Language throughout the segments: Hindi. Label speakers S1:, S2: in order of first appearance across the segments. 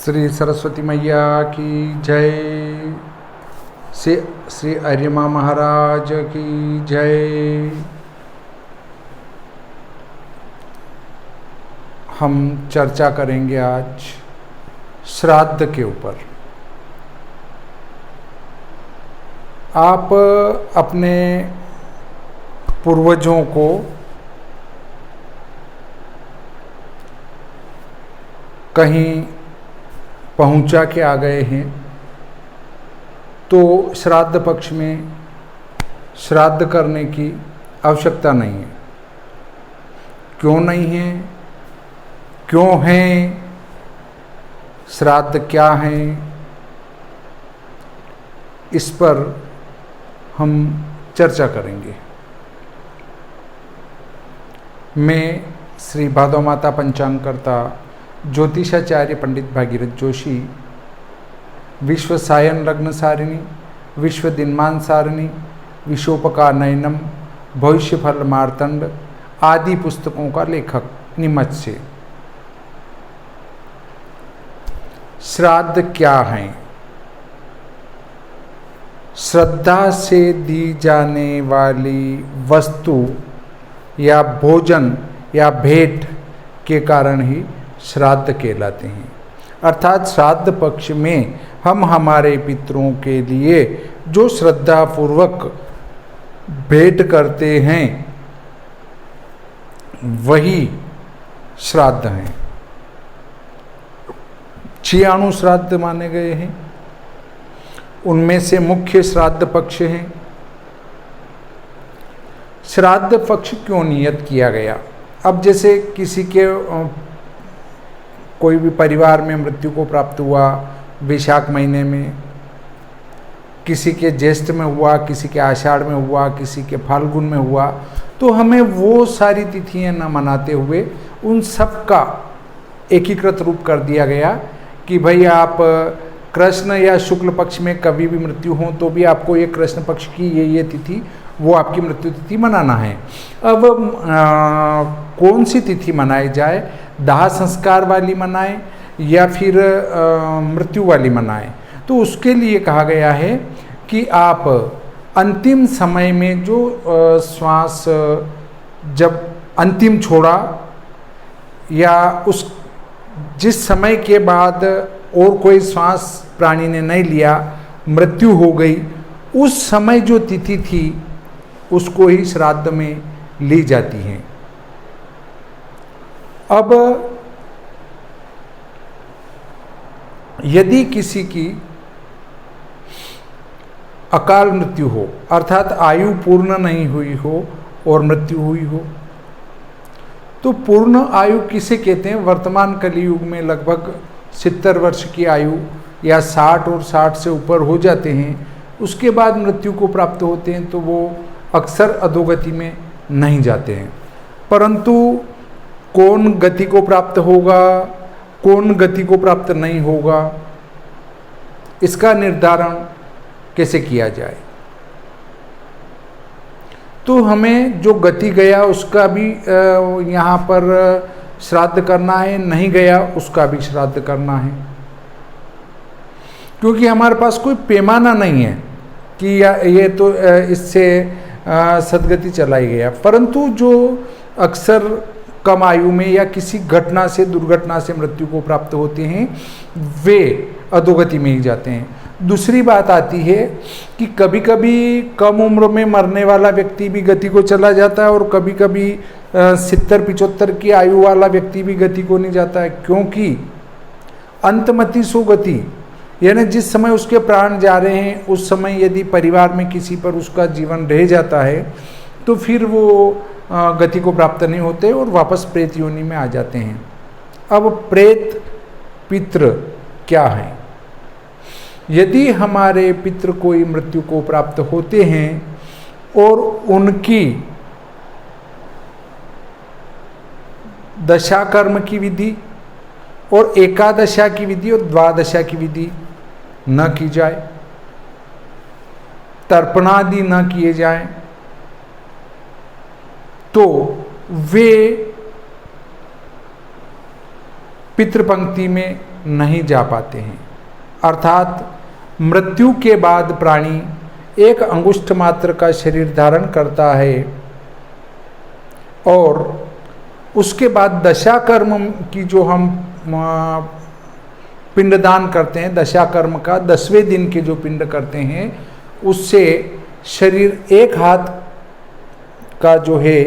S1: श्री सरस्वती मैया की जय। श्री अर्यमा महाराज की जय। हम चर्चा करेंगे आज श्राद्ध के ऊपर। आप अपने पूर्वजों को कहीं पहुंचा के आ गए हैं तो श्राद्ध पक्ष में श्राद्ध करने की आवश्यकता नहीं है। क्यों नहीं है, क्यों है, श्राद्ध क्या है, इस पर हम चर्चा करेंगे। मैं श्री भादव माता पंचांगकर्ता ज्योतिषाचार्य पंडित भागीरथ जोशी, विश्व सायन लग्न सारिणी, विश्व दिनमान सारिणी, विशोपकार नयनम, भविष्य फल मार्तंड आदि पुस्तकों का लेखक निमच से। श्राद्ध क्या है? श्रद्धा से दी जाने वाली वस्तु या भोजन या भेंट के कारण ही श्राद्ध कहलाते हैं। अर्थात श्राद्ध पक्ष में हम हमारे पितरों के लिए जो श्रद्धा पूर्वक भेंट करते हैं वही श्राद्ध हैं। 96 श्राद्ध माने गए हैं, उनमें से मुख्य श्राद्ध पक्ष है। श्राद्ध पक्ष क्यों नियत किया गया? अब जैसे किसी के कोई भी परिवार में मृत्यु को प्राप्त हुआ वैशाख महीने में, किसी के ज्येष्ठ में हुआ, किसी के आषाढ़ में हुआ, किसी के फाल्गुन में हुआ, तो हमें वो सारी तिथियां न मनाते हुए उन सब का एकीकृत रूप कर दिया गया कि भाई आप कृष्ण या शुक्ल पक्ष में कभी भी मृत्यु हो तो भी आपको ये कृष्ण पक्ष की ये तिथि, वो आपकी मृत्यु तिथि मनाना है। अब कौन सी तिथि मनाई जाए? दाह संस्कार वाली मनाएं या फिर मृत्यु वाली मनाएं? तो उसके लिए कहा गया है कि आप अंतिम समय में जो श्वास जब अंतिम छोड़ा या उस जिस समय के बाद और कोई श्वास प्राणी ने नहीं लिया, मृत्यु हो गई, उस समय जो तिथि थी उसको ही श्राद्ध में ली जाती है। अब यदि किसी की अकाल मृत्यु हो, अर्थात आयु पूर्ण नहीं हुई हो और मृत्यु हुई हो, तो पूर्ण आयु किसे कहते हैं? वर्तमान कलियुग में लगभग 70 वर्ष की आयु या 60 और 60 से ऊपर हो जाते हैं, उसके बाद मृत्यु को प्राप्त होते हैं तो वो अक्सर अधोगति में नहीं जाते हैं। परंतु कौन गति को प्राप्त होगा, कौन गति को प्राप्त नहीं होगा, इसका निर्धारण कैसे किया जाए? तो हमें जो गति गया उसका भी यहाँ पर श्राद्ध करना है, नहीं गया उसका भी श्राद्ध करना है, क्योंकि हमारे पास कोई पैमाना नहीं है कि ये तो इससे सदगति चला ही गया। परंतु जो अक्सर कम आयु में या किसी घटना से, दुर्घटना से मृत्यु को प्राप्त होते हैं वे अधोगति में ही जाते हैं। दूसरी बात आती है कि कभी कभी कम उम्र में मरने वाला व्यक्ति भी गति को चला जाता है और कभी कभी 70-75 की आयु वाला व्यक्ति भी गति को नहीं जाता है, क्योंकि अंतमति सो गति, यानी जिस समय उसके प्राण जा रहे हैं उस समय यदि परिवार में किसी पर उसका जीवन रह जाता है तो फिर वो गति को प्राप्त नहीं होते और वापस प्रेत योनि में आ जाते हैं। अब प्रेत पितृ क्या है? यदि हमारे पितृ कोई मृत्यु को प्राप्त होते हैं और उनकी दशा कर्म की विधि और एकादशा की विधि और द्वादशा की विधि न की जाए, तर्पणादि न किए जाएं, तो वे पितृपंक्ति में नहीं जा पाते हैं। अर्थात मृत्यु के बाद प्राणी एक अंगुष्ठ मात्र का शरीर धारण करता है और उसके बाद दशा कर्म की जो हम पिंडदान करते हैं, दशा कर्म का 10वें दिन के जो पिंड करते हैं, उससे शरीर एक हाथ का जो है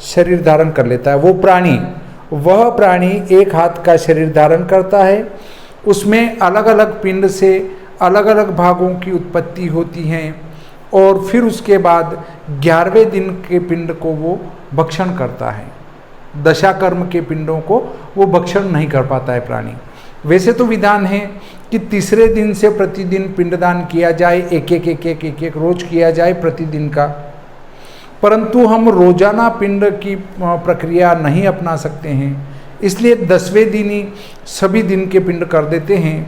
S1: शरीर धारण कर लेता है। वह प्राणी एक हाथ का शरीर धारण करता है। उसमें अलग अलग पिंड से अलग अलग भागों की उत्पत्ति होती हैं और फिर उसके बाद 11वें दिन के पिंड को वो भक्षण करता है। दशा कर्म के पिंडों को वो भक्षण नहीं कर पाता है प्राणी। वैसे तो विधान है कि तीसरे दिन से प्रतिदिन पिंडदान किया जाए, एक रोज किया जाए प्रतिदिन का, परंतु हम रोजाना पिंड की प्रक्रिया नहीं अपना सकते हैं, इसलिए 10वें दिन ही सभी दिन के पिंड कर देते हैं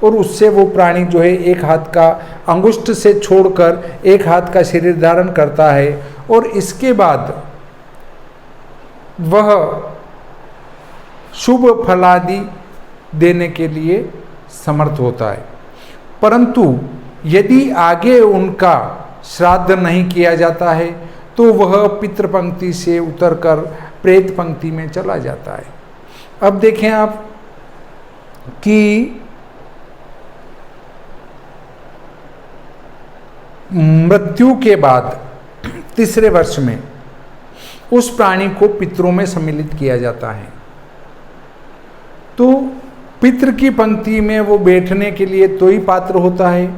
S1: और उससे वो प्राणी जो है एक हाथ का अंगुष्ठ से छोड़कर एक हाथ का शरीर धारण करता है और इसके बाद वह शुभ फलादि देने के लिए समर्थ होता है। परंतु यदि आगे उनका श्राद्ध नहीं किया जाता है तो वह पितृ पंक्ति से उतरकर प्रेत पंक्ति में चला जाता है। अब देखें आप कि मृत्यु के बाद तीसरे वर्ष में उस प्राणी को पितरों में सम्मिलित किया जाता है। तो पितृ की पंक्ति में वो बैठने के लिए तो ही पात्र होता है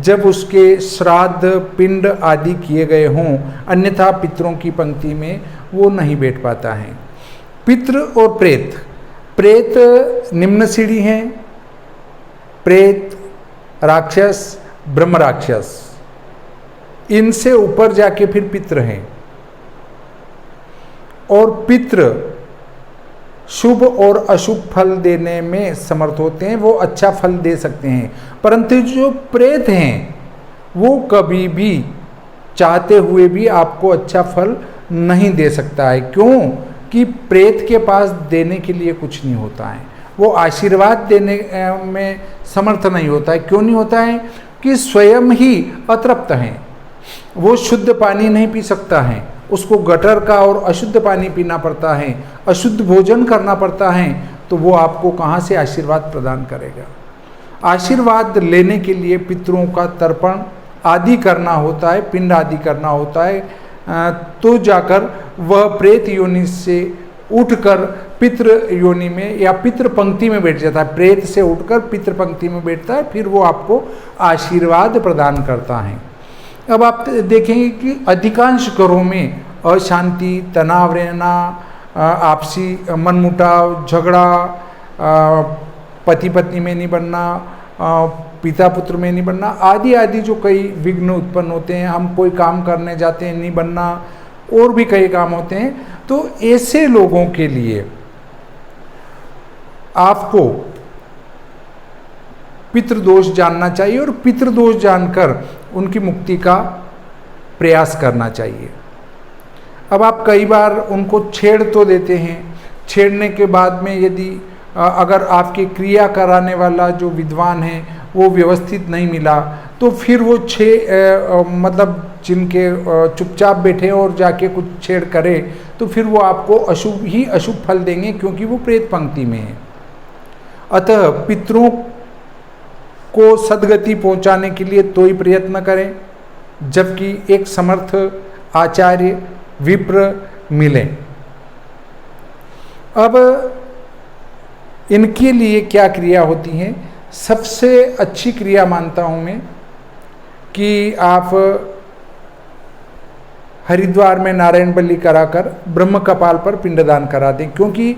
S1: जब उसके श्राद्ध पिंड आदि किए गए हों, अन्यथा पितरों की पंक्ति में वो नहीं बैठ पाता है। पितृ और प्रेत निम्न सीढ़ी हैं, प्रेत, राक्षस, ब्रह्म राक्षस, इनसे ऊपर जाके फिर पितृ हैं। और पितृ शुभ और अशुभ फल देने में समर्थ होते हैं, वो अच्छा फल दे सकते हैं, परंतु जो प्रेत हैं वो कभी भी चाहते हुए भी आपको अच्छा फल नहीं दे सकता है। क्यों? कि प्रेत के पास देने के लिए कुछ नहीं होता है, वो आशीर्वाद देने में समर्थ नहीं होता है। क्यों नहीं होता है? कि स्वयं ही अतृप्त हैं, वो शुद्ध पानी नहीं पी सकता है, उसको गटर का और अशुद्ध पानी पीना पड़ता है, अशुद्ध भोजन करना पड़ता है, तो वो आपको कहाँ से आशीर्वाद प्रदान करेगा? आशीर्वाद लेने के लिए पितरों का तर्पण आदि करना होता है, पिंड आदि करना होता है, तो जाकर वह प्रेत योनि से उठकर पितृ योनि में या पितृ पंक्ति में बैठ जाता है। प्रेत से उठकर पितृ पंक्ति में बैठता है, फिर वो आपको आशीर्वाद प्रदान करता है। अब आप देखेंगे कि अधिकांश घरों में अशांति, तनाव रहना, आपसी मनमुटाव, झगड़ा, पति पत्नी में नहीं बनना, पिता पुत्र में नहीं बनना, आदि आदि जो कई विघ्न उत्पन्न होते हैं, हम कोई काम करने जाते हैं नहीं बनना, और भी कई काम होते हैं। तो ऐसे लोगों के लिए आपको पितृदोष जानना चाहिए और पितृदोष जानकर उनकी मुक्ति का प्रयास करना चाहिए। अब आप कई बार उनको छेड़ तो देते हैं, छेड़ने के बाद में यदि अगर आपकी क्रिया कराने वाला जो विद्वान है वो व्यवस्थित नहीं मिला, तो फिर वो मतलब जिनके चुपचाप बैठे और जाके कुछ छेड़ करे, तो फिर वो आपको अशुभ फल देंगे, क्योंकि वो प्रेत पंक्ति में है। अतः पितरों को सद्गति पहुंचाने के लिए तो ही प्रयत्न करें जबकि एक समर्थ आचार्य विप्र मिले। अब इनके लिए क्या क्रिया होती है? सबसे अच्छी क्रिया मानता हूं मैं कि आप हरिद्वार में नारायण बलि कराकर ब्रह्म कपाल पर पिंडदान करा दें, क्योंकि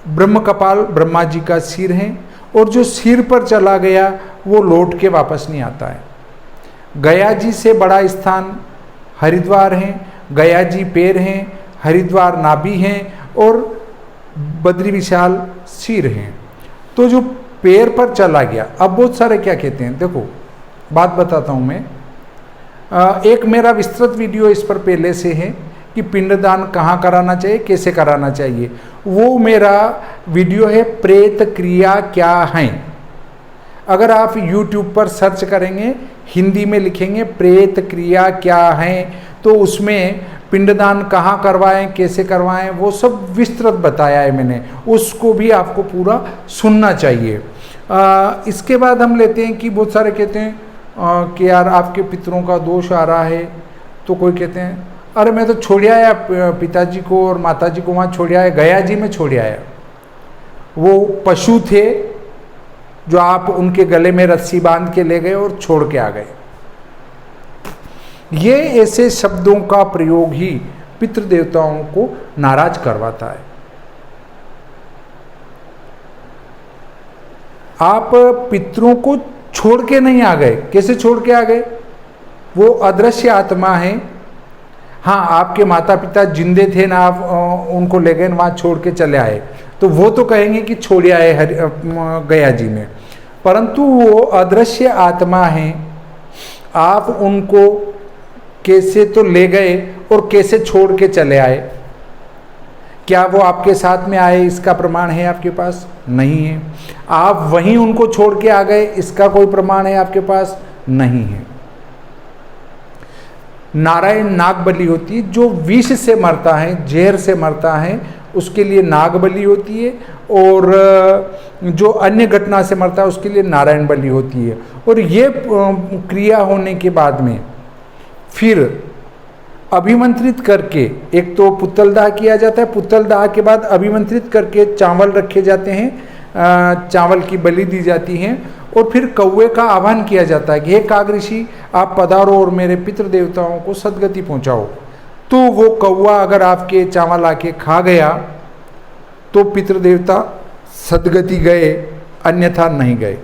S1: ब्रह्म कपाल ब्रह्मा जी का सिर है और जो सिर पर चला गया वो लौट के वापस नहीं आता है। गया जी से बड़ा स्थान हरिद्वार है, गया जी पैर हैं, हरिद्वार नाभि हैं और बद्री विशाल सिर हैं। तो जो पैर पर चला गया, अब बहुत सारे क्या कहते हैं, देखो बात बताता हूँ मैं। एक मेरा विस्तृत वीडियो इस पर पहले से है कि पिंडदान कहाँ कराना चाहिए, कैसे कराना चाहिए। वो मेरा वीडियो है प्रेत क्रिया क्या है। अगर आप YouTube पर सर्च करेंगे, हिंदी में लिखेंगे प्रेत क्रिया क्या है, तो उसमें पिंडदान कहाँ करवाएं, कैसे करवाएं, वो सब विस्तृत बताया है मैंने। उसको भी आपको पूरा सुनना चाहिए। इसके बाद हम लेते हैं कि बहुत सारे कहते हैं कि यार आपके पितरों का दोष आ रहा है। तो कोई कहते हैं अरे मैं तो छोड़ आया पिताजी को और माताजी को, वहाँ छोड़ आया, गया जी में छोड़ आया। वो पशु थे जो आप उनके गले में रस्सी बांध के ले गए और छोड़ के आ गए। ये ऐसे शब्दों का प्रयोग ही पितृदेवताओं को नाराज करवाता है। आप पितरों को छोड़ के नहीं आ गए। कैसे छोड़ के आ गए? वो अदृश्य आत्मा है। हाँ, आपके माता पिता जिंदे थे ना, आप उनको ले गए वहाँ छोड़ के चले आए, तो वो तो कहेंगे कि छोड़ आए गया जी में, परंतु वो अदृश्य आत्मा है। आप उनको कैसे तो ले गए और कैसे छोड़ के चले आए? क्या वो आपके साथ में आए, इसका प्रमाण है आपके पास? नहीं है। आप वहीं उनको छोड़ के आ गए, इसका कोई प्रमाण है आपके पास? नहीं है। नारायण नाग बलि होती है, जो विष से मरता है, जहर से मरता है, उसके लिए नाग बलि होती है, और जो अन्य घटना से मरता है उसके लिए नारायण बलि होती है। और ये क्रिया होने के बाद में फिर अभिमंत्रित करके, एक तो पुतलदाह किया जाता है, पुतलदाह के बाद अभिमंत्रित करके चावल रखे जाते हैं, चावल की बलि दी जाती है, और फिर कौवे का आह्वान किया जाता है कि हे काग ऋषि, आप पधारो और मेरे पितृदेवताओं को सदगति पहुंचाओ। तो वो कौवा अगर आपके चावल आके खा गया तो पितृदेवता सदगति गए, अन्यथा नहीं गए।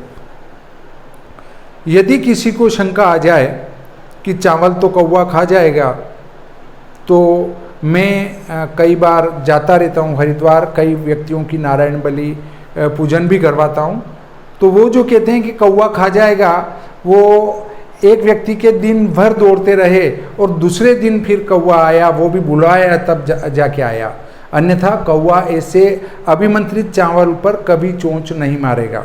S1: यदि किसी को शंका आ जाए कि चावल तो कौवा खा जाएगा, तो मैं कई बार जाता रहता हूँ हरिद्वार, कई व्यक्तियों की नारायण बलि पूजन भी करवाता हूँ। तो वो जो कहते हैं कि कौवा खा जाएगा, वो एक व्यक्ति के दिन भर दौड़ते रहे और दूसरे दिन फिर कौवा आया, वो भी बुलाया तब जाके आया। अन्यथा कौवा ऐसे अभिमंत्रित चावल पर कभी चोंच नहीं मारेगा।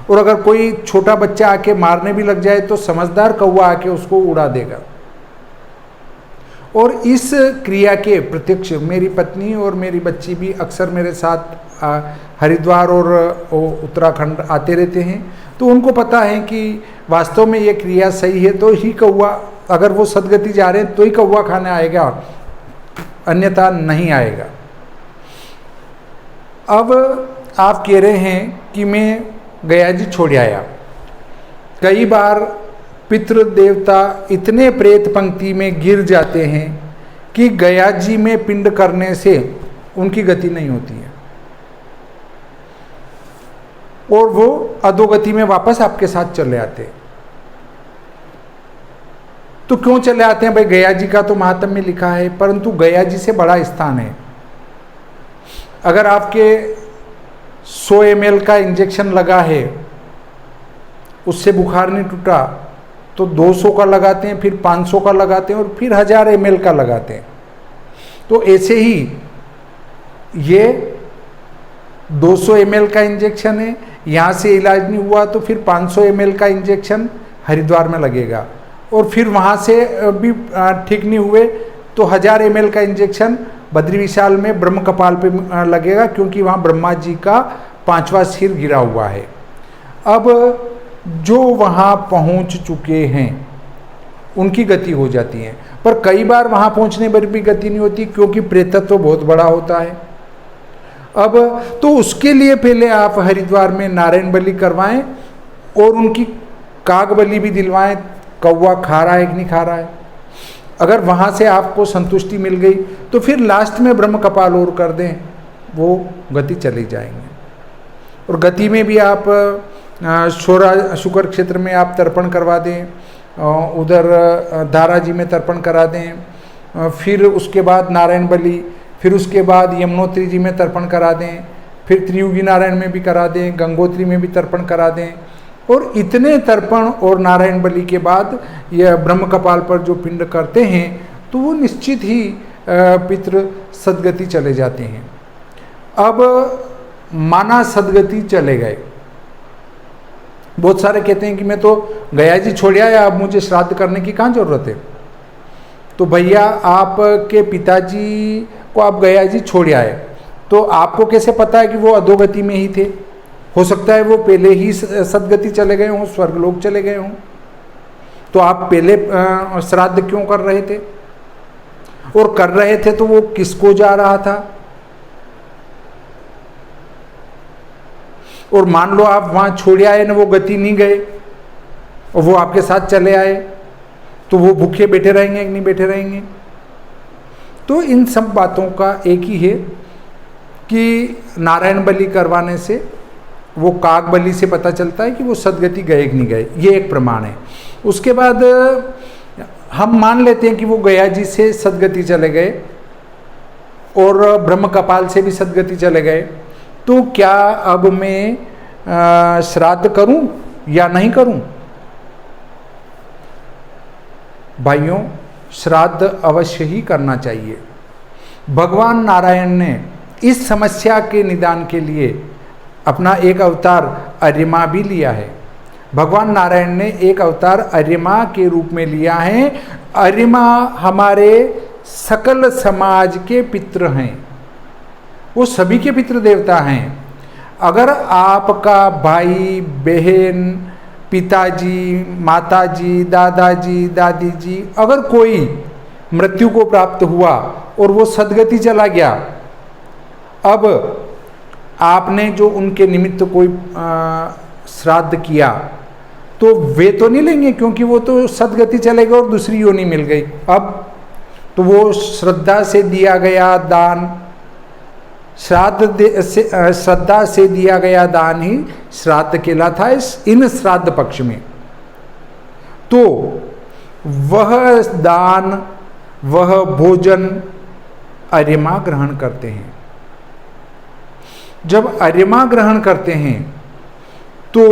S1: और अगर कोई छोटा बच्चा आके मारने भी लग जाए तो समझदार कौवा आके उसको उड़ा देगा। और इस क्रिया के प्रत्यक्ष मेरी पत्नी और मेरी बच्ची भी अक्सर मेरे साथ हरिद्वार और उत्तराखंड आते रहते हैं, तो उनको पता है कि वास्तव में ये क्रिया सही है, तो ही कौवा, अगर वो सदगति जा रहे हैं तो ही कौवा खाने आएगा, अन्यथा नहीं आएगा। अब आप कह रहे हैं कि मैं गया जी छोड़ आया। कई बार पितृ देवता इतने प्रेत पंक्ति में गिर जाते हैं कि गया जी में पिंड करने से उनकी गति नहीं होती है, और वो अधोगति में वापस आपके साथ चले आते हैं। तो क्यों चले आते हैं भाई? गया जी का तो महात्म्य में लिखा है, परंतु गया जी से बड़ा स्थान है। अगर आपके 100 ml का इंजेक्शन लगा है, उससे बुखार नहीं टूटा, तो 200 का लगाते हैं, फिर 500 का लगाते हैं, और फिर 1000 ml का लगाते हैं। तो ऐसे ही ये 200 ml का इंजेक्शन है, यहाँ से इलाज नहीं हुआ तो फिर 500 ml का इंजेक्शन हरिद्वार में लगेगा, और फिर वहाँ से भी ठीक नहीं हुए तो 1000 ml का इंजेक्शन बद्री विशाल में ब्रह्म कपाल पे लगेगा, क्योंकि वहाँ ब्रह्मा जी का 5वां सिर गिरा हुआ है। अब जो वहाँ पहुँच चुके हैं उनकी गति हो जाती है, पर कई बार वहाँ पहुँचने पर भी गति नहीं होती, क्योंकि प्रेतत्व बहुत बड़ा होता है। अब तो उसके लिए पहले आप हरिद्वार में नारायण बलि करवाएं और उनकी काग बलि भी दिलवाएं, कौवा खा रहा है कि नहीं खा रहा है। अगर वहाँ से आपको संतुष्टि मिल गई तो फिर लास्ट में ब्रह्म कपाल और कर दें, वो गति चली जाएंगे। और गति में भी आप शुक्र क्षेत्र में आप तर्पण करवा दें, उधर धारा जी में तर्पण करा दें, फिर उसके बाद नारायण बलि, फिर उसके बाद यमुनोत्री जी में तर्पण करा दें, फिर त्रियुगी नारायण में भी करा दें, गंगोत्री में भी तर्पण करा दें। और इतने तर्पण और नारायण बलि के बाद यह ब्रह्म कपाल पर जो पिंड करते हैं, तो वो निश्चित ही पितृ सदगति चले जाते हैं। अब माना सदगति चले गए, बहुत सारे कहते हैं कि मैं तो गया जी छोड़ आया, अब मुझे श्राद्ध करने की कहाँ जरूरत है। तो भैया आपके पिताजी को आप गया जी छोड़ आए, तो आपको कैसे पता है कि वो अधोगति में ही थे? हो सकता है वो पहले ही सदगति चले गए हों, स्वर्गलोक चले गए हों। तो आप पहले श्राद्ध क्यों कर रहे थे? और कर रहे थे तो वो किसको जा रहा था? और मान लो आप वहां छोड़ आए ना, वो गति नहीं गए और वो आपके साथ चले आए, तो वो भूखे बैठे रहेंगे कि नहीं बैठे रहेंगे? तो इन सब बातों का एक ही है कि नारायण बलि करवाने से, वो काग बलि से पता चलता है कि वो सदगति गए कि नहीं गए, ये एक प्रमाण है। उसके बाद हम मान लेते हैं कि वो गया जी से सदगति चले गए और ब्रह्म कपाल से भी सदगति चले गए, तो क्या अब मैं श्राद्ध करूं या नहीं करूं? भाइयों, श्राद्ध अवश्य ही करना चाहिए। भगवान नारायण ने इस समस्या के निदान के लिए अपना एक अवतार अर्यमा भी लिया है। भगवान नारायण ने एक अवतार अर्यमा के रूप में लिया है। अर्यमा हमारे सकल समाज के पितृ हैं, वो सभी के पितृ देवता हैं। अगर आपका भाई बहन, पिताजी, माताजी, दादाजी, दादी जी, अगर कोई मृत्यु को प्राप्त हुआ और वो सदगति चला गया, अब आपने जो उनके निमित्त कोई श्राद्ध किया तो वे तो नहीं लेंगे, क्योंकि वो तो सदगति चले गए और दूसरी योनि मिल गई। अब तो वो श्रद्धा से दिया गया दान, श्रद्धा से दिया गया दान ही श्राद्ध कहलाता है इन श्राद्ध पक्ष में। तो वह दान, वह भोजन अर्यमा ग्रहण करते हैं। जब अर्यमा ग्रहण करते हैं तो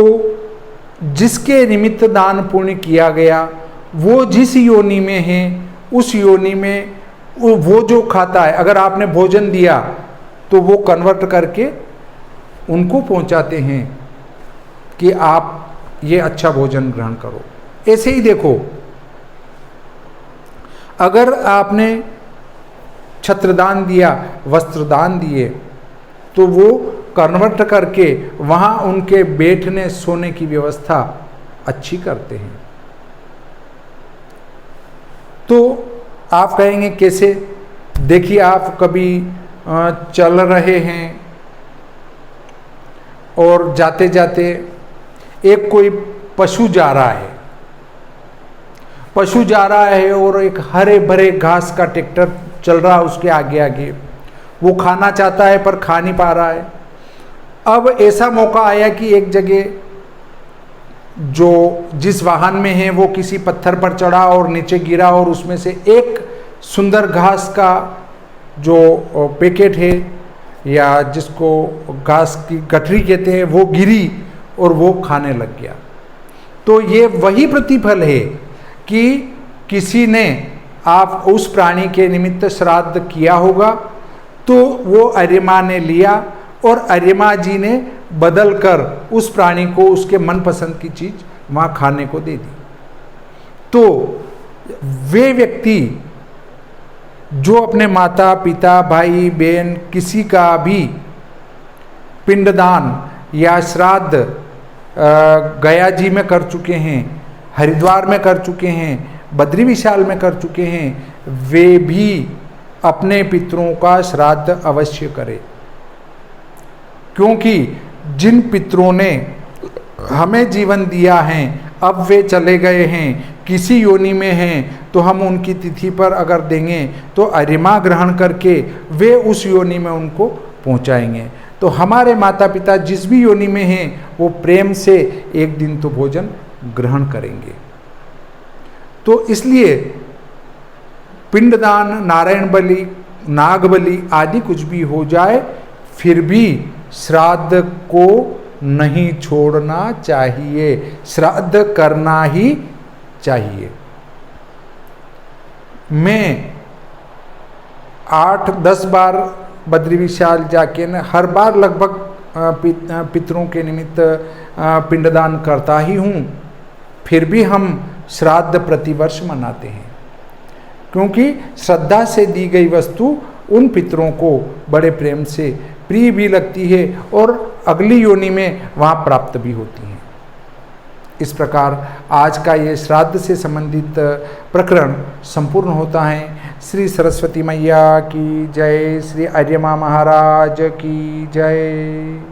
S1: जिसके निमित्त दान पुण्य किया गया, वो जिस योनि में है उस योनि में वो जो खाता है, अगर आपने भोजन दिया तो वो कन्वर्ट करके उनको पहुंचाते हैं कि आप ये अच्छा भोजन ग्रहण करो। ऐसे ही देखो, अगर आपने छत्रदान दिया, वस्त्रदान दिए, तो वो कन्वर्ट करके वहाँ उनके बैठने सोने की व्यवस्था अच्छी करते हैं। तो आप कहेंगे कैसे? देखिए, आप कभी चल रहे हैं और जाते जाते एक कोई पशु जा रहा है, और एक हरे भरे घास का ट्रैक्टर चल रहा है उसके आगे आगे। वो खाना चाहता है पर खा नहीं पा रहा है। अब ऐसा मौका आया कि एक जगह जो जिस वाहन में है वो किसी पत्थर पर चढ़ा और नीचे गिरा, और उसमें से एक सुंदर घास का जो पैकेट है या जिसको घास की गठरी कहते हैं वो गिरी और वो खाने लग गया। तो ये वही प्रतिफल है कि किसी ने आप उस प्राणी के निमित्त श्राद्ध किया होगा, तो वो अर्यमा ने लिया और अर्यमा जी ने बदल कर उस प्राणी को उसके मनपसंद की चीज वहाँ खाने को दे दी। तो वे व्यक्ति जो अपने माता पिता, भाई बहन, किसी का भी पिंडदान या श्राद्ध गया जी में कर चुके हैं, हरिद्वार में कर चुके हैं, बद्री विशाल में कर चुके हैं, वे भी अपने पितरों का श्राद्ध अवश्य करें। क्योंकि जिन पितरों ने हमें जीवन दिया है, अब वे चले गए हैं, किसी योनि में हैं, तो हम उनकी तिथि पर अगर देंगे तो अर्यमा ग्रहण करके वे उस योनि में उनको पहुंचाएंगे। तो हमारे माता पिता जिस भी योनि में हैं वो प्रेम से एक दिन तो भोजन ग्रहण करेंगे। तो इसलिए पिंडदान, नारायण बलि, नाग बलि आदि कुछ भी हो जाए, फिर भी श्राद्ध को नहीं छोड़ना चाहिए, श्राद्ध करना ही चाहिए। मैं 8-10 बार बद्री विशाल जाके न हर बार लगभग पितरों के निमित्त पिंडदान करता ही हूँ, फिर भी हम श्राद्ध प्रतिवर्ष मनाते हैं, क्योंकि श्रद्धा से दी गई वस्तु उन पितरों को बड़े प्रेम से प्रिय भी लगती है और अगली योनि में वहाँ प्राप्त भी होती हैं। इस प्रकार आज का ये श्राद्ध से संबंधित प्रकरण संपूर्ण होता है। श्री सरस्वती मैया की जय, श्री आर्यमा महाराज की जय।